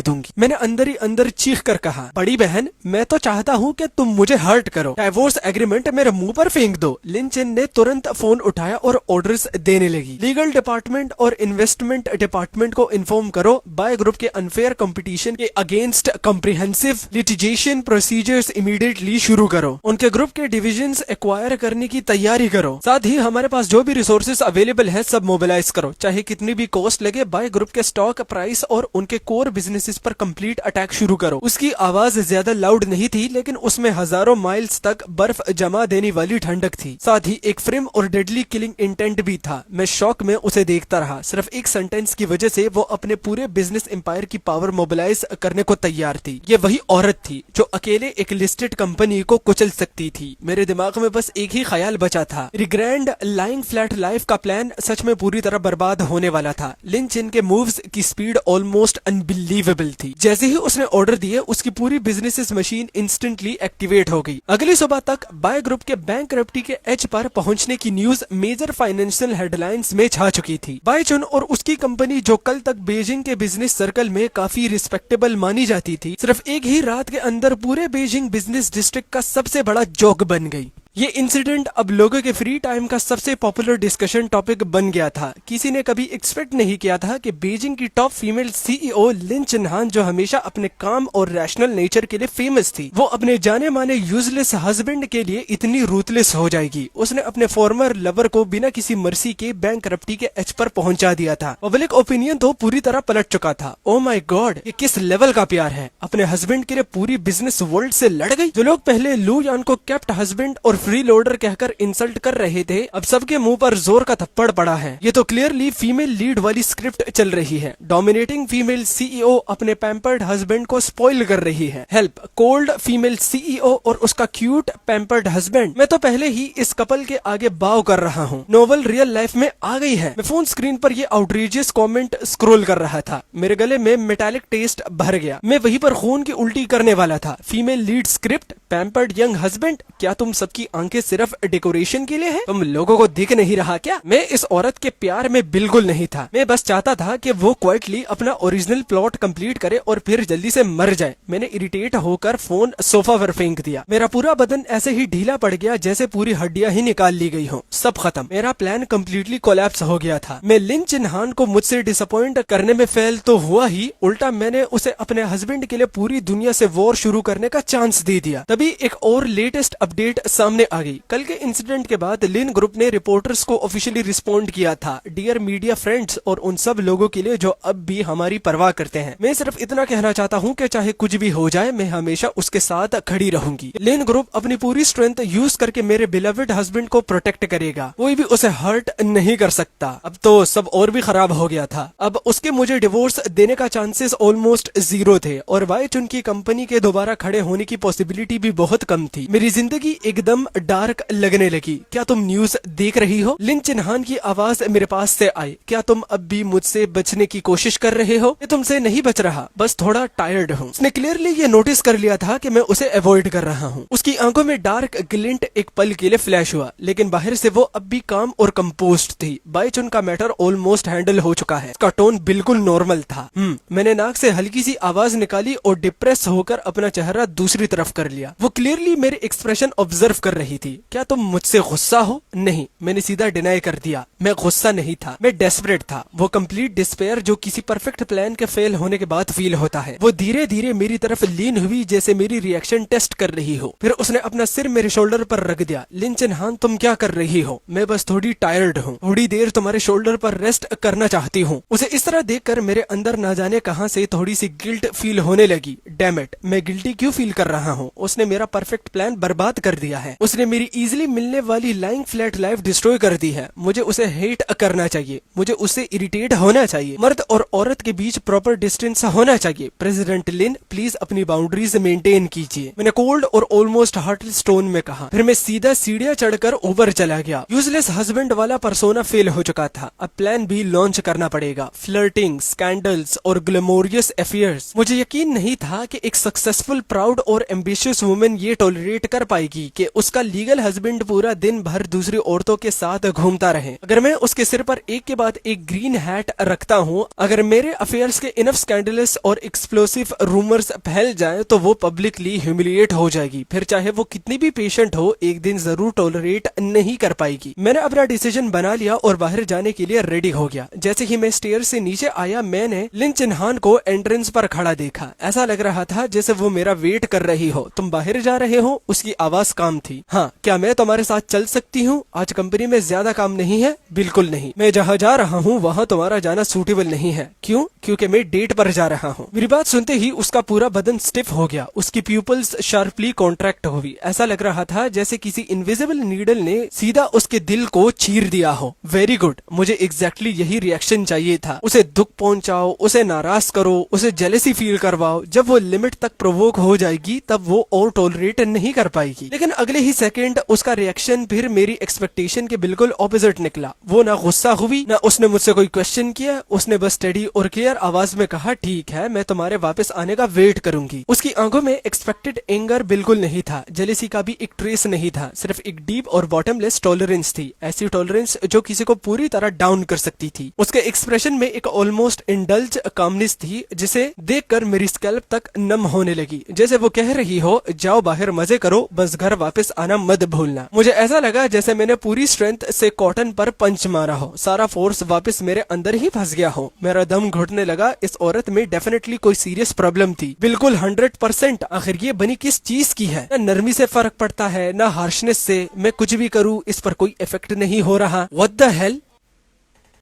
दूंगी। मैंने अंदर ही अंदर चीख कर कहा, बड़ी बहन, मैं तो चाहता हूँ कि तुम मुझे हर्ट करो। डाइवोर्स एग्रीमेंट मेरे मुंह पर फेंक दो। लिन चिन ने तुरंत फोन उठाया और ऑर्डर्स देने लगी। लीगल डिपार्टमेंट और इन्वेस्टमेंट डिपार्टमेंट को इन्फॉर्म करो। बाय ग्रुप के अनफेयर कंपटीशन के against comprehensive litigation procedures immediately शुरू करो। उनके ग्रुप के डिविजन्स एक्वायर करने की तैयारी करो। साथ ही हमारे पास जो भी रिसोर्सेज अवेलेबल है सब मोबिलाइज करो, चाहे कितनी भी कॉस्ट लगे। बाय ग्रुप के स्टॉक प्राइस और उनके कोर बिजनेसेस पर कंप्लीट अटैक शुरू करो। उसकी आवाज ज्यादा लाउड नहीं थी, लेकिन उसमें हजारों माइल्स तक बर्फ जमा देने वाली ठंडक थी। साथ ही एक फ्रेम और डेडली किलिंग इंटेंट भी था। मैं शौक में उसे देखता रहा। सिर्फ एक सेंटेंस की वजह से वो अपने पूरे बिजनेस एम्पायर की पावर मोबिलाइज करने को तैयार थी। ये वही औरत थी जो अकेले एक लिस्टेड कंपनी को कुचल सकती थी। मेरे दिमाग में बस एक ही ख्याल बचा था, ग्रैंड लाइंग फ्लैट लाइफ का प्लान सच में पूरी तरह बर्बाद होने वाला था। लिन चिन के मूव्स की स्पीड ऑलमोस्ट अनबिलीवेबल थी। जैसे ही उसने ऑर्डर दिए, उसकी पूरी बिजनेस मशीन इंस्टेंटली एक्टिवेट हो गई। अगली सुबह तक बाय ग्रुप के बैंकरप्टी के एज पर पहुंचने की न्यूज मेजर फाइनेंशियल हेडलाइंस में छा चुकी थी। बाय चुन और उसकी कंपनी, जो कल तक बीजिंग के बिजनेस सर्कल में काफी रिस्पेक्टेबल मानी जाती थी, सिर्फ एक ही रात के अंदर पूरे बीजिंग बिजनेस डिस्ट्रिक्ट का सबसे बड़ा जोक बन गई। ये इंसिडेंट अब लोगों के फ्री टाइम का सबसे पॉपुलर डिस्कशन टॉपिक बन गया था। किसी ने कभी एक्सपेक्ट नहीं किया था कि बीजिंग की टॉप फीमेल सीईओ लिन चिन हान, जो हमेशा अपने काम और रैशनल नेचर के लिए फेमस थी, वो अपने जाने माने यूजलेस हस्बैंड के लिए इतनी रूथलेस हो जाएगी। उसने अपने फॉर्मर लवर को बिना किसी मर्सी के बैंकरप्टी के एज पर पहुंचा दिया था। पब्लिक ओपिनियन तो पूरी तरह पलट चुका था। ओ माय गॉड, ये किस लेवल का प्यार है। अपने हस्बैंड के लिए पूरी बिजनेस वर्ल्ड से लड़ गई। जो लोग पहले लू यान को केप्ट हस्बैंड और फ्री लोडर कहकर इंसल्ट कर रहे थे, अब सबके मुंह पर जोर का थप्पड़ पड़ा है। ये तो क्लियरली फीमेल लीड वाली स्क्रिप्ट चल रही है। डोमिनेटिंग फीमेल सीईओ अपने पैम्पर्ड हस्बैंड को स्पॉइल कर रही है। हेल्प, कोल्ड फीमेल सीईओ और उसका क्यूट पैम्पर्ड हस्बैंड। मैं तो पहले ही इस कपल के आगे बाव कर रहा हूँ। नोवेल रियल लाइफ में आ गई है। मैं फोन स्क्रीन पर ये आउटरीजियस कमेंट स्क्रॉल कर रहा था। मेरे गले में मेटालिक टेस्ट भर गया। मैं वहीं पर खून की उल्टी करने वाला था। Female lead script, pampered young husband, क्या तुम सबकी आंखें सिर्फ डेकोरेशन के लिए है? तुम लोगों को दिख नहीं रहा क्या? मैं इस औरत के प्यार में बिल्कुल नहीं था। मैं बस चाहता था कि वो क्वाइटली अपना ओरिजिनल प्लॉट कंप्लीट करे और फिर जल्दी से मर जाए। मैंने इरिटेट होकर फोन सोफा पर फेंक दिया। मेरा पूरा बदन ऐसे ही ढीला पड़ गया जैसे पूरी हड्डियां ही निकाल ली गई हो। सब खत्म। मेरा प्लान कम्प्लीटली कोलैप्स हो गया था। मैं लिन चिन्हान को मुझसे डिसअपॉइंट करने में फेल तो हुआ ही, उल्टा मैंने उसे अपने हस्बैंड के लिए पूरी दुनिया से वॉर शुरू करने का चांस दे दिया। तभी एक और लेटेस्ट अपडेट सामने आ गई। कल के इंसिडेंट के बाद लिन ग्रुप ने रिपोर्टर्स को ऑफिशियली रिस्पॉन्ड किया था। डियर मीडिया फ्रेंड्स और उन सब लोगों के लिए जो अब भी हमारी परवाह करते हैं, मैं सिर्फ इतना कहना चाहता हूँ कि चाहे कुछ भी हो जाए, मैं हमेशा उसके साथ खड़ी रहूंगी। लिन ग्रुप अपनी पूरी स्ट्रेंथ यूज करके मेरे बिलवेड हस्बैंड को प्रोटेक्ट करेगा। कोई भी उसे हर्ट नहीं कर सकता। अब तो सब और भी खराब हो गया था। अब उसके मुझे डिवोर्स देने का चांसेस ऑलमोस्ट 0 थे और वाइच उनकी कंपनी के दोबारा खड़े होने की पॉसिबिलिटी भी बहुत कम थी। मेरी जिंदगी एकदम डार्क लगने लगी। क्या तुम न्यूज देख रही हो? लिन चिन्हान की आवाज मेरे पास से आई। क्या तुम अब भी मुझसे बचने की कोशिश कर रहे हो? मैं तुमसे नहीं बच रहा, बस थोड़ा टायर्ड हूँ। उसने क्लियरली ये नोटिस कर लिया था कि मैं उसे अवॉइड कर रहा हूँ। उसकी आंखों में डार्क ग्लिंट एक पल के लिए फ्लैश हुआ, लेकिन बाहर से वो अब भी काम और कंपोज्ड थी। बाइच उनका मैटर ऑलमोस्ट हैंडल हो चुका है। उसका टोन बिल्कुल नॉर्मल था। मैंने नाक से हल्की सी आवाज निकाली और डिप्रेस होकर अपना चेहरा दूसरी तरफ कर लिया। वो क्लियरली मेरे एक्सप्रेशन ऑब्जर्व कर रही थी। क्या तुम मुझसे गुस्सा हो? नहीं, मैंने सीधा डिनाई कर दिया। मैं गुस्सा नहीं था, मैं डेस्परेट था। वो कंप्लीट डिस्पेयर जो किसी परफेक्ट प्लान के फेल होने के बाद फील होता है। वो धीरे धीरे मेरी तरफ लीन हुई जैसे मेरी रिएक्शन टेस्ट कर रही हो। फिर उसने अपना सिर मेरे शोल्डर पर रख दिया। लिन चिन्हान, तुम क्या कर रही हो? मैं बस थोड़ी टायर्ड हूँ, थोड़ी देर तुम्हारे शोल्डर पर रेस्ट करना चाहती हूँ। उसे इस तरह देखकर मेरे अंदर ना जाने कहां से थोड़ी सी गिल्ट फील होने लगी। डैम इट, मैं गिल्टी क्यों फील कर रहा हूँ? उसने मेरा परफेक्ट प्लान बर्बाद कर दिया है। उसने मेरी इजिली मिलने वाली लाइंग फ्लैट लाइफ डिस्ट्रॉय कर दी है। मुझे उसे हेट करना चाहिए, मुझे उससे इरिटेट होना चाहिए। मर्द और औरत के बीच प्रॉपर डिस्टेंस होना चाहिए। प्रेसिडेंट लिन, प्लीज अपनी बाउंड्रीज मेंटेन कीजिए, मैंने कोल्ड और ऑलमोस्ट हार्टलेस टोन में कहा। फिर मैं सीधा सीढ़ियां चढ़कर ऊपर चला गया। यूजलेस हस्बैंड वाला पर्सोना फेल हो चुका था। अब प्लान भी लॉन्च करना पड़ेगा। फ्लर्टिंग, स्कैंडल्स और ग्लैमोरियस अफेयर्स। मुझे यकीन नहीं था कि एक सक्सेसफुल, प्राउड और एम्बिशियस वुमेन ये टॉलरेट कर पाएगी कि उसका लीगल हस्बैंड पूरा दिन भर दूसरी औरतों के साथ घूमता रहे। अगर मैं उसके सिर पर एक के बाद एक ग्रीन हैट रखता हूँ, अगर मेरे अफेयर्स के इनफ स्कैंडलस और एक्सप्लोसिव रूमर्स फैल जाए तो वो पब्लिकली ह्यूमिलिएट हो जाएगी। फिर चाहे वो कितनी भी पेशेंट हो, एक दिन जरूर टॉलरेट नहीं कर पाएगी। मैंने अपना डिसीजन बना लिया और बाहर जाने के लिए रेडी हो गया। जैसे ही मैं स्टेयर से नीचे आया, मैंने लिन चिन्हान को एंट्रेंस पर खड़ा देखा। ऐसा लग रहा था जैसे वो मेरा वेट कर रही हो। तुम बाहर जा रहे हो? उसकी आवाज काम थी। हाँ, क्या मैं तुम्हारे साथ चल सकती हूँ? आज कंपनी में ज्यादा काम नहीं है? बिल्कुल नहीं। मैं जहाँ जा रहा हूँ वहाँ तुम्हारा जाना सूटेबल नहीं है। क्यों? क्योंकि मैं डेट पर जा रहा हूँ। मेरी बात सुनते ही उसका पूरा बदन स्टिफ हो गया। उसकी प्यूपल्स शार्पली कॉन्ट्रैक्ट हुई। ऐसा लग रहा था जैसे किसी इनविजिबल नीडल ने सीधा उसके दिल को चीर दिया हो। वेरी गुड, मुझे एग्जैक्टली यही रिएक्शन चाहिए था। उसे दुख पहुंचाओ, उसे नाराज करो, उसे जेलेसी फील करवाओ। जब वो लिमिट तक प्रोवोक हो जाएगी तब वो और टॉलरेट नहीं कर पाएगी। लेकिन अगले ही सेकंड उसका रिएक्शन फिर मेरी एक्सपेक्टेशन के बिल्कुल ऑपोजिट निकला। वो ना गुस्सा हुई, ना उसने मुझसे कोई क्वेश्चन किया। उसने बस स्टेडी और क्लियर आवाज में कहा, ठीक है, मैं तुम्हारे वापस आने का वेट करूंगी। उसकी आंखों में एक्सपेक्टेड एंगर बिल्कुल नहीं था, जेलेसी का भी एक ट्रेस नहीं था, सिर्फ एक डीप और बॉटमलेस टॉलरेंस थी। ऐसी टॉलरेंस जो किसी को पूरी तरह डाउन कर सकती थी। उसके एक्सप्रेशन में एक ऑलमोस्ट इंडल्ज कामनेस थी जिसे देखकर मेरी स्कैल्प तक नम होने लगी। जैसे वो कह रही हो, जाओ बाहर मजे करो, बस घर वापस आना मत भूलना। मुझे ऐसा लगा जैसे मैंने पूरी स्ट्रेंथ से कॉटन पर पंच मारा हो। सारा फोर्स वापस मेरे अंदर ही फंस गया हो। मेरा दम घुटने लगा। इस औरत में डेफिनेटली कोई सीरियस प्रॉब्लम थी, बिल्कुल 100%। आखिर ये बनी किस चीज की है? ना नरमी से फर्क पड़ता है, ना हार्शनेस से। मैं कुछ भी करूँ इस पर कोई इफेक्ट नहीं हो रहा। What the hell?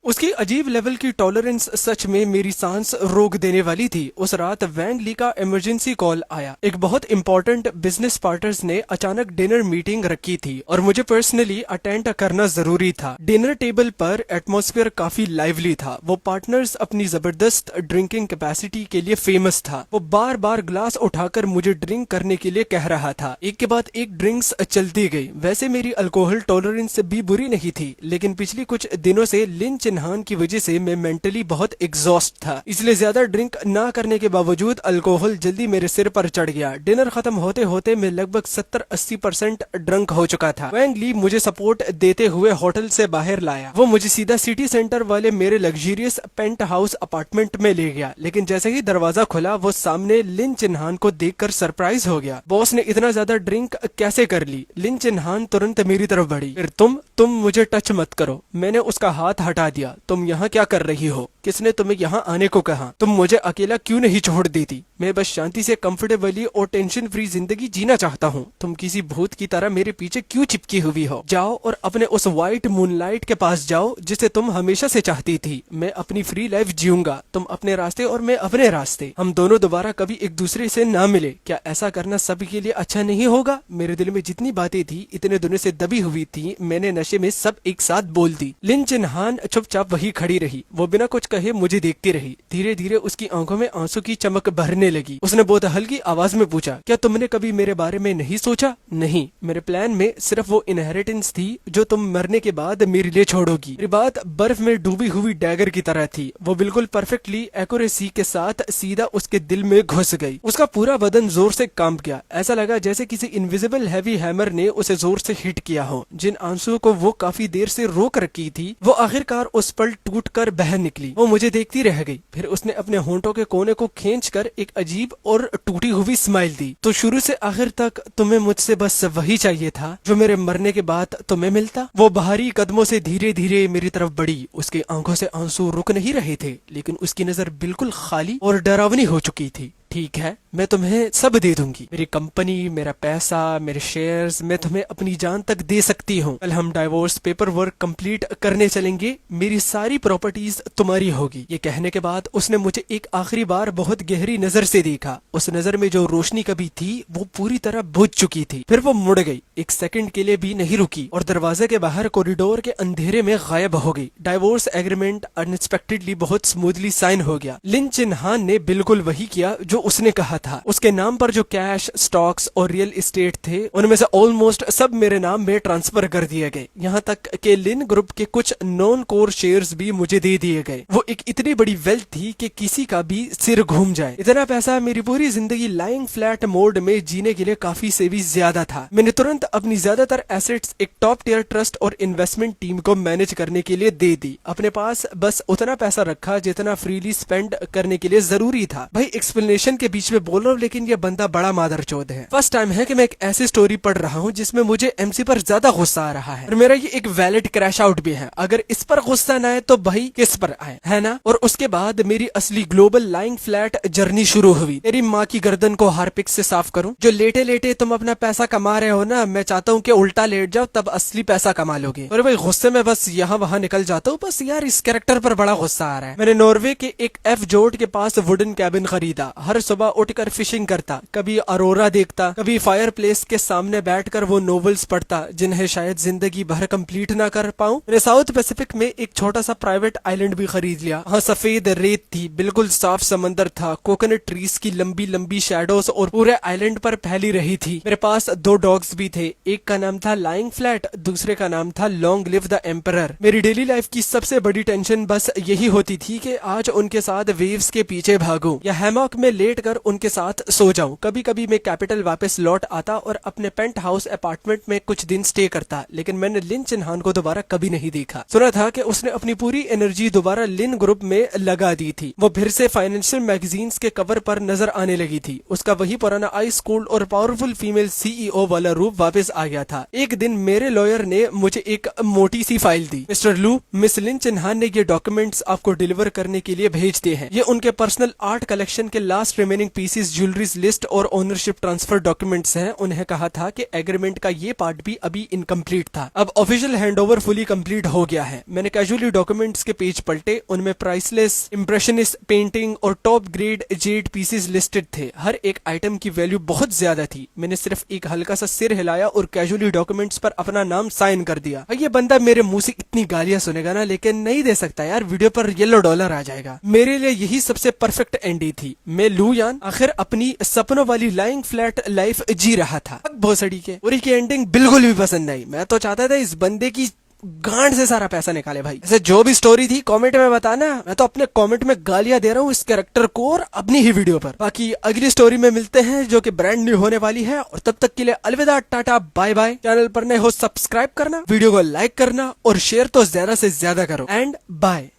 उसकी अजीब लेवल की टॉलरेंस सच में मेरी सांस रोक देने वाली थी। उस रात वैंग ली का इमरजेंसी कॉल आया। एक बहुत इंपॉर्टेंट बिजनेस पार्टनर्स ने अचानक डिनर मीटिंग रखी थी और मुझे पर्सनली अटेंड करना जरूरी था। डिनर टेबल पर एटमॉस्फेयर काफी लाइवली था। वो पार्टनर्स अपनी जबरदस्त ड्रिंकिंग कैपेसिटी के लिए फेमस था। वो बार बार ग्लास उठाकर मुझे ड्रिंक करने के लिए कह रहा था। एक के बाद एक ड्रिंक्स चलती गई। वैसे मेरी अल्कोहल टॉलरेंस भी बुरी नहीं थी, लेकिन पिछली कुछ दिनों से लिन चिन्हान की वजह से मैं मेंटली बहुत एग्जॉस्ट था, इसलिए ज्यादा ड्रिंक ना करने के बावजूद अल्कोहल जल्दी मेरे सिर पर चढ़ गया। डिनर खत्म होते होते मैं लगभग 70-80% ड्रंक हो चुका था। वैंग ली मुझे सपोर्ट देते हुए होटल से बाहर लाया। वो मुझे सीधा सिटी सेंटर वाले मेरे लग्जरियस पेंट हाउस अपार्टमेंट में ले गया, लेकिन जैसे ही दरवाजा खुला वो सामने लिन चिन्हान को देखकर सरप्राइज हो गया। बॉस ने इतना ज्यादा ड्रिंक कैसे कर ली? लिन चिन्हान तुरंत मेरी तरफ बढ़ी। फिर तुम मुझे टच मत करो। मैंने उसका हाथ हटा दिया। तुम यहाँ क्या कर रही हो? किसने तुम्हें यहाँ आने को कहा? तुम मुझे अकेला क्यों नहीं छोड़ देती? मैं बस शांति से कंफर्टेबली और टेंशन फ्री जिंदगी जीना चाहता हूँ। तुम किसी भूत की तरह मेरे पीछे क्यों चिपकी हुई हो? जाओ और अपने उस व्हाइट मूनलाइट के पास जाओ जिसे तुम हमेशा से चाहती थी। मैं अपनी फ्री लाइफ जीऊंगा, तुम अपने रास्ते और मैं अपने रास्ते। हम दोनों दोबारा कभी एक दूसरे से ना मिले। क्या ऐसा करना सबके लिए अच्छा नहीं होगा? मेरे दिल में जितनी बातें थी इतने दिनों से दबी हुई थी, मैंने नशे में सब एक साथ बोल दी। लिन चिन्हान चुपचाप वही खड़ी रही। वो बिना कुछ कहे मुझे देखती रही। धीरे धीरे उसकी आंखों में आंसू की चमक भरने लगी। उसने बहुत हल्की आवाज में पूछा, क्या तुमने कभी मेरे बारे में नहीं सोचा? नहीं, मेरे प्लान में सिर्फ वो इनहेरिटेंस थी जो तुम मरने के बाद मेरे लिए छोड़ोगी। मेरी बात बर्फ में डूबी हुई डैगर की तरह थी। वो बिल्कुल परफेक्टली एक्यूरेसी के साथ सीधा उसके दिल में घुस गई। उसका पूरा बदन जोर से कांप गया। ऐसा लगा जैसे किसी इनविजिबल हैवी हैमर ने उसे जोर से हिट किया हो। जिन आंसुओं को वो काफी देर से रोक रखी थी वो आखिरकार उस पल टूट कर बह निकली। वो मुझे देखती रह गई। फिर उसने अपने होंठों के कोने को खींचकर एक अजीब और टूटी हुई स्माइल दी। तो शुरू से आखिर तक तुम्हें मुझसे बस वही चाहिए था जो मेरे मरने के बाद तुम्हें मिलता? वो भारी कदमों से धीरे धीरे मेरी तरफ बढ़ी। उसकी आंखों से आंसू रुक नहीं रहे थे, लेकिन उसकी नजर बिल्कुल खाली और डरावनी हो चुकी थी। ठीक है, मैं तुम्हें सब दे दूंगी। मेरी कंपनी, मेरा पैसा, मेरे शेयर्स, मैं तुम्हें अपनी जान तक दे सकती हूँ। कल हम डाइवोर्स पेपर वर्क कंप्लीट करने चलेंगे। मेरी सारी प्रॉपर्टीज तुम्हारी होगी। ये कहने के बाद उसने मुझे एक आखिरी बार बहुत गहरी नजर से देखा। उस नजर में जो रोशनी कभी थी वो पूरी तरह बुझ चुकी थी। फिर वो मुड़ गई, एक सेकंड के लिए भी नहीं रुकी और दरवाजे के बाहर कॉरिडोर के अंधेरे में गायब हो गई। डाइवोर्स एग्रीमेंट अनएक्सपेक्टेडली बहुत स्मूथली साइन हो गया। लिन चिन्हान ने बिल्कुल वही किया जो उसने कहा था। उसके नाम पर जो कैश, स्टॉक्स और रियल एस्टेट थे उनमें से ऑलमोस्ट सब मेरे नाम में ट्रांसफर कर दिए गए। यहाँ तक के लिन ग्रुप के कुछ नॉन कोर शेयर्स भी मुझे दे दिए गए। वो एक इतनी बड़ी वेल्थ थी कि किसी का भी सिर घूम जाए। इतना पैसा मेरी पूरी जिंदगी लाइंग फ्लैट मोड में जीने के लिए काफी से भी ज्यादा था। मैंने तुरंत अपनी ज्यादातर एसेट्स एक टॉप टियर ट्रस्ट और इन्वेस्टमेंट टीम को मैनेज करने के लिए दे दी। अपने पास बस उतना पैसा रखा जितना फ्रीली स्पेंड करने के लिए जरूरी था। भाई एक्सप्लेनेशन के बीच में बोल रहा हूँ, लेकिन ये बंदा बड़ा मादरचोद है। फर्स्ट टाइम है कि मैं एक ऐसी स्टोरी पढ़ रहा हूँ जिसमें मुझे एमसी पर ज्यादा गुस्सा आ रहा है और मेरा ये एक वैलिड क्रैश आउट भी है। अगर इस पर गुस्सा ना आए तो भाई किस पर आए, है ना? और उसके बाद मेरी असली ग्लोबल लाइंग फ्लैट जर्नी शुरू हुई। तेरी माँ की गर्दन को हार्पिक से साफ करूं? जो लेटे लेटे तुम अपना पैसा कमा रहे हो ना, मैं चाहता हूँ कि उल्टा लेट जाओ, तब असली पैसा कमा लोगे। और भाई गुस्से में बस यहाँ वहाँ निकल जाता हूँ। बस यार इस कैरेक्टर पर बड़ा गुस्सा आ रहा है। मैंने नॉर्वे के एक एफ जोर्ड के पास वुडन कैबिन खरीदा। हर सुबह उठकर फिशिंग करता, कभी अरोरा देखता, कभी फायर प्लेस के सामने बैठकर वो नॉवेल्स पढ़ता जिन्हें शायद जिंदगी भर कंप्लीट ना कर पाऊं। मैंने साउथ पैसिफिक में एक छोटा सा प्राइवेट आइलैंड भी खरीद लिया। हाँ, सफेद रेत थी, बिल्कुल साफ समंदर था, कोकोनट ट्रीज की लंबी लंबी शैडोज और पूरे आइलैंड पर फैली रही थी। मेरे पास 2 डॉग्स भी थे। एक का नाम था लाइंग फ्लैट, दूसरे का नाम था लॉन्ग लिव द एम्परर। मेरी डेली लाइफ की सबसे बड़ी टेंशन बस यही होती थी कि आज उनके साथ वेव्स के पीछे भागूं या हैमॉक में लेटकर उनके साथ सो जाऊं। कभी कभी मैं कैपिटल वापस लौट आता और अपने पेंट हाउस अपार्टमेंट में कुछ दिन स्टे करता, लेकिन मैंने लिन चिन्हान को दोबारा कभी नहीं देखा। सुना था कि उसने अपनी पूरी एनर्जी दोबारा लिन ग्रुप में लगा दी थी। वो फिर से फाइनेंशियल मैगजीन्स के कवर पर नजर आने लगी थी। उसका वही पुराना आई स्कूल और पावरफुल फीमेल सीईओ वाला रूप वापस आ गया था। एक दिन मेरे लॉयर ने मुझे एक मोटी सी फाइल दी। मिस्टर लू, मिस लिन चिन्हान ने ये डॉक्यूमेंट्स आपको डिलीवर करने के लिए भेज दिए हैं। ये उनके पर्सनल आर्ट कलेक्शन के last remaining pieces, jewelleries list और ओनरशिप ट्रांसफर डॉक्यूमेंट्स हैं। उन्हें कहा था कि एग्रीमेंट का ये पार्ट भी अभी इनकम्प्लीट था। अब ऑफिशियल हैंडओवर फुली कंप्लीट हो गया है। मैंने कैजुअली डॉक्यूमेंट्स के पेज पलटे। उनमें प्राइसलेस इंप्रेशनिस्ट पेंटिंग और top grade Z pieces listed थे। हर एक आइटम की वैल्यू बहुत ज्यादा थी। मैंने सिर्फ एक हल्का सा सिर हिलाया और कैजुअली डॉक्यूमेंट्स पर अपना नाम साइन कर दिया। ये बंदा मेरे मुंह से इतनी गालियां सुनेगा ना, लेकिन नहीं दे सकता यार, वीडियो पर येलो डॉलर आ जाएगा। मेरे लिए यही सबसे परफेक्ट एंडी थी। मैं लू यान आखिर अपनी सपनों वाली लाइंग फ्लैट लाइफ जी रहा था। भोसड़ी के और की एंडिंग बिल्कुल भी पसंद नहीं। मैं तो चाहता था इस बंदे की गांड से सारा पैसा निकाले भाई। ऐसे जो भी स्टोरी थी कमेंट में बताना, मैं तो अपने कमेंट में गालियां दे रहा हूँ इस कैरेक्टर को और अपनी ही वीडियो पर। बाकी अगली स्टोरी में मिलते हैं जो कि ब्रांड न्यू होने वाली है, और तब तक के लिए अलविदा, टाटा बाय बाय। चैनल पर नए हो सब्सक्राइब करना, वीडियो को लाइक करना और शेयर तो ज्यादा से ज्यादा करो, एंड बाय।